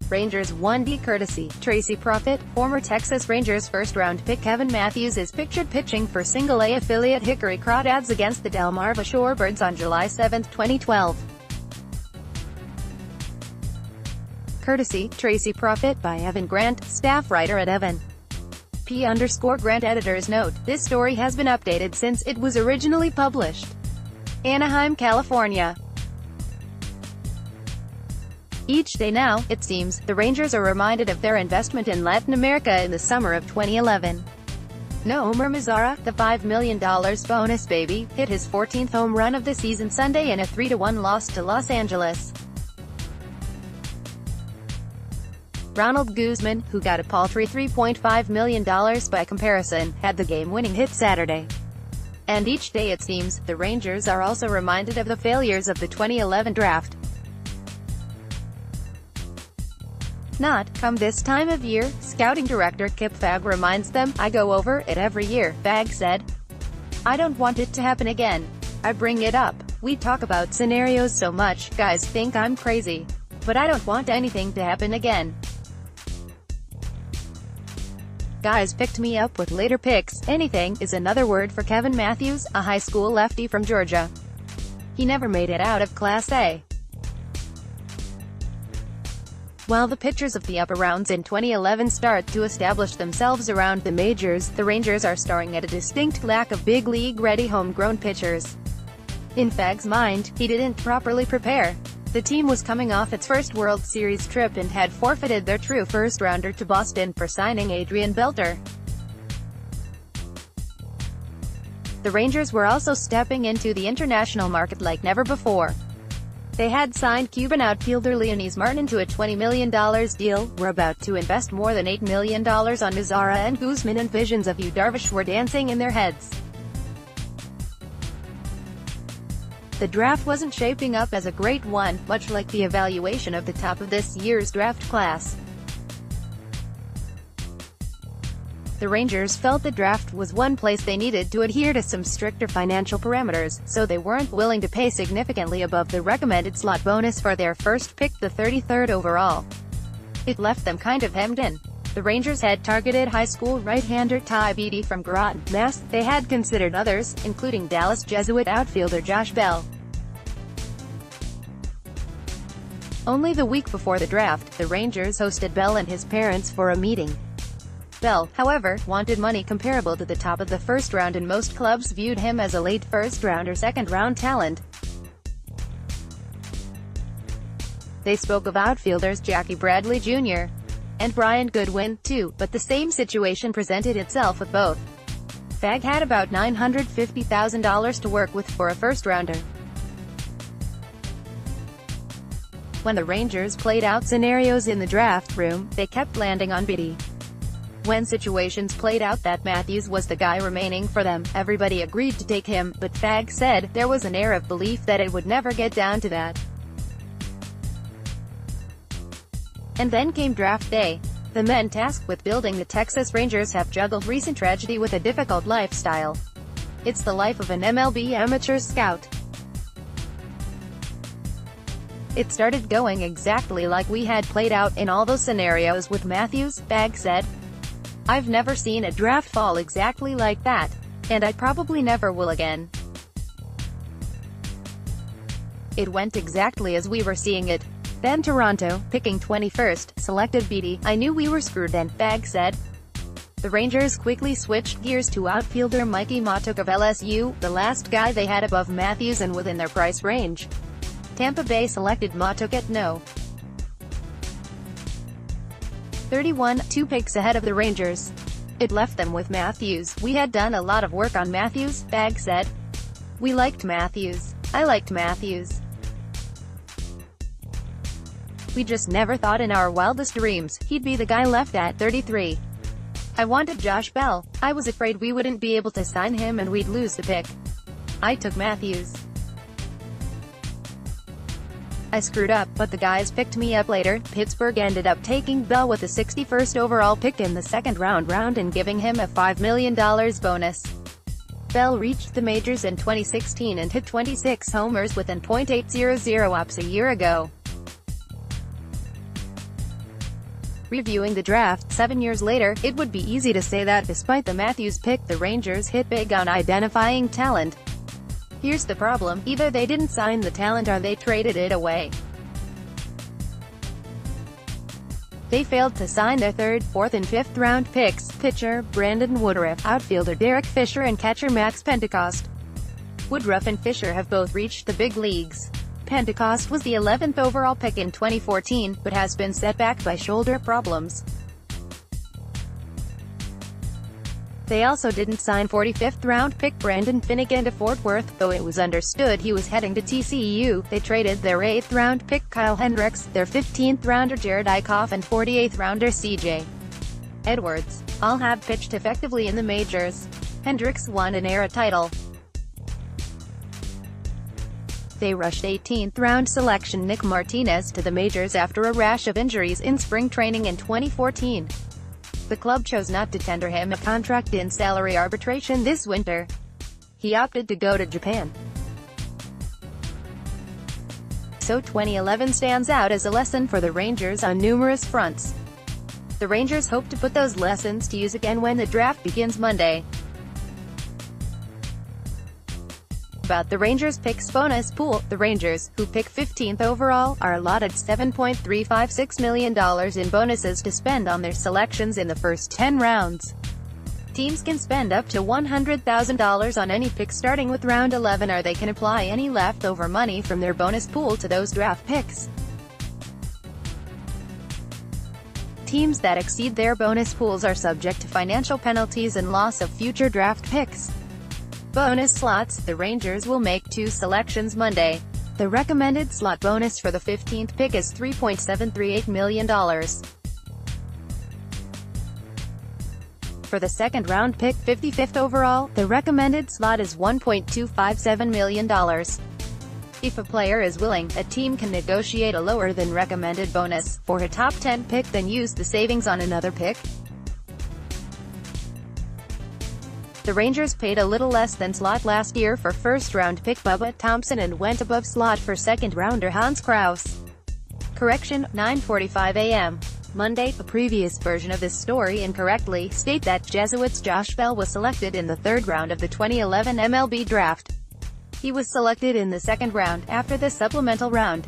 Rangers 1D courtesy, Tracy Profit. Former Texas Rangers first-round pick Kevin Matthews is pictured pitching for Single-A affiliate Hickory Crawdads against the Delmarva Shorebirds on July 7, 2012. Courtesy, Tracy Profit by Evan Grant, staff writer at Evan P_Grant. Editor's note: this story has been updated since it was originally published. Anaheim, California. Each day now, it seems, the Rangers are reminded of their investment in Latin America in the summer of 2011. Nomar Mazara, the $5 million bonus baby, hit his 14th home run of the season Sunday in a 3-1 loss to Los Angeles. Ronald Guzman, who got a paltry $3.5 million by comparison, had the game-winning hit Saturday. And each day it seems, the Rangers are also reminded of the failures of the 2011 draft. Not come this time of year, scouting director Kip Fagg reminds them, "I go over it every year," Fagg said. "I don't want it to happen again. I bring it up. We talk about scenarios so much, guys think I'm crazy. But I don't want anything to happen again. Guys picked me up with later picks." Anything is another word for Kevin Matthews, a high school lefty from Georgia. He never made it out of Class A. While the pitchers of the upper rounds in 2011 start to establish themselves around the majors, the Rangers are starring at a distinct lack of big league-ready homegrown pitchers. In Fagg's mind, he didn't properly prepare. The team was coming off its first World Series trip and had forfeited their true first-rounder to Boston for signing Adrian Beltre. The Rangers were also stepping into the international market like never before. They had signed Cuban outfielder Leonys Martin to a $20 million deal, were about to invest more than $8 million on Mazara and Guzman, and visions of Yu Darvish were dancing in their heads. The draft wasn't shaping up as a great one, much like the evaluation of the top of this year's draft class. The Rangers felt the draft was one place they needed to adhere to some stricter financial parameters, so they weren't willing to pay significantly above the recommended slot bonus for their first pick, the 33rd overall. It left them kind of hemmed in. The Rangers had targeted high school right-hander Ty Beattie from Groton, Mass. They had considered others, including Dallas Jesuit outfielder Josh Bell. Only the week before the draft, the Rangers hosted Bell and his parents for a meeting. Bell, however, wanted money comparable to the top of the first round, and most clubs viewed him as a late first-round or second-round talent. They spoke of outfielders Jackie Bradley Jr. and Brian Goodwin, too, but the same situation presented itself with both. Fagg had about $950,000 to work with for a first-rounder. When the Rangers played out scenarios in the draft room, they kept landing on Beattie. When situations played out that Matthews was the guy remaining for them, everybody agreed to take him, but Fagg said, there was an air of belief that it would never get down to that. And then came draft day. The men tasked with building the Texas Rangers have juggled recent tragedy with a difficult lifestyle. It's the life of an MLB amateur scout. It started going exactly like we had played out in all those scenarios with Matthews, Fagg said. I've never seen a draft fall exactly like that. And I probably never will again. It went exactly as we were seeing it. Then Toronto, picking 21st, selected Beattie. I knew we were screwed then, Fagg said. The Rangers quickly switched gears to outfielder Mikey Mottook of LSU, the last guy they had above Matthews and within their price range. Tampa Bay selected Mottook at No. 31, 2 picks ahead of the Rangers. It left them with Matthews. We had done a lot of work on Matthews, Fagg said. We liked Matthews. I liked Matthews. We just never thought in our wildest dreams he'd be the guy left at 33. I wanted Josh Bell. I was afraid we wouldn't be able to sign him and we'd lose the pick. I took Matthews. I screwed up, but the guys picked me up later. Pittsburgh ended up taking Bell with the 61st overall pick in the second round and giving him a $5 million bonus. Bell reached the majors in 2016 and hit 26 homers with an .800 OPS a year ago. Reviewing the draft 7 years later, it would be easy to say that despite the Matthews pick, the Rangers hit big on identifying talent. Here's the problem: either they didn't sign the talent or they traded it away. They failed to sign their third, fourth and fifth round picks, pitcher Brandon Woodruff, outfielder Derek Fisher and catcher Max Pentecost. Woodruff and Fisher have both reached the big leagues. Pentecost was the 11th overall pick in 2014, but has been set back by shoulder problems. They also didn't sign 45th round pick Brandon Finnegan to Fort Worth, though it was understood he was heading to TCU. They traded their 8th round pick Kyle Hendricks, their 15th rounder Jared Eichhoff and 48th rounder CJ Edwards. All have pitched effectively in the majors. Hendricks won an ERA title. They rushed 18th round selection Nick Martinez to the majors after a rash of injuries in spring training in 2014. The club chose not to tender him a contract in salary arbitration this winter. He opted to go to Japan. So 2011 stands out as a lesson for the Rangers on numerous fronts. The Rangers hope to put those lessons to use again when the draft begins Monday. About the Rangers picks bonus pool: the Rangers, who pick 15th overall, are allotted $7.356 million in bonuses to spend on their selections in the first 10 rounds. Teams can spend up to $100,000 on any pick starting with round 11, or they can apply any leftover money from their bonus pool to those draft picks. Teams that exceed their bonus pools are subject to financial penalties and loss of future draft picks. Bonus slots: the Rangers will make 2 selections Monday. The recommended slot bonus for the 15th pick is $3.738 million. For the second round pick, 55th overall, the recommended slot is $1.257 million. If a player is willing, a team can negotiate a lower than recommended bonus for a top 10 pick, then use the savings on another pick. The Rangers paid a little less than slot last year for first-round pick Bubba Thompson and went above slot for second-rounder Hans Kraus. Correction, 9:45 a.m. Monday. A previous version of this story incorrectly state that Jesuits' Josh Bell was selected in the third round of the 2011 MLB draft. He was selected in the second round, after the supplemental round.